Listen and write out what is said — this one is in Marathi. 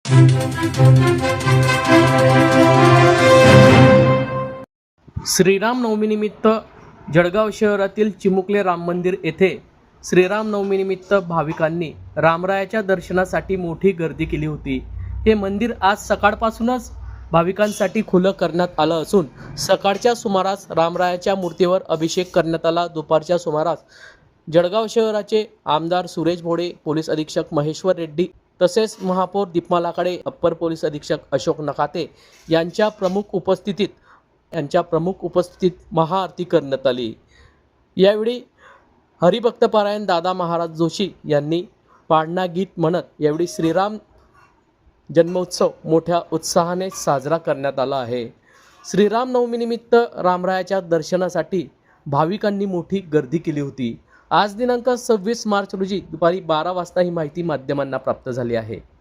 श्रीराम नवमीनिमित्त जळगाव शहरातील चिमुकले राम मंदिर येथे श्रीराम नवमीनिमित्त भाविकांनी रामरायाच्या दर्शनासाठी मोठी गर्दी केली होती। हे मंदिर आज सकाळपासूनच भाविकांसाठी खुलं करण्यात आलं असून सकाळच्या सुमारास रामरायाच्या मूर्तीवर अभिषेक करण्यात आला। दुपारच्या सुमारास जळगाव शहराचे आमदार सुरेश भोडे, पोलीस अधीक्षक महेश्वर रेड्डी तसेच महापौर दीपमाला काळे, अप्पर पोलीस अधीक्षक अशोक नकाते यांच्या प्रमुख उपस्थितीत महाआरती करण्यात आली। यावेळी हरिभक्तपरायण दादा महाराज जोशी यांनी पाळणा गीत म्हणत यावेळी श्रीराम जन्मोत्सव मोठ्या उत्साहाने साजरा करण्यात आला आहे। श्रीराम नवमीनिमित्त रामरायाच्या दर्शनासाठी भाविकांनी मोठी गर्दी केली होती। आज दिनांक 26 मार्च रोजी दुपारी 12 वाजता ही माहिती माध्यमांना प्राप्त झाली आहे।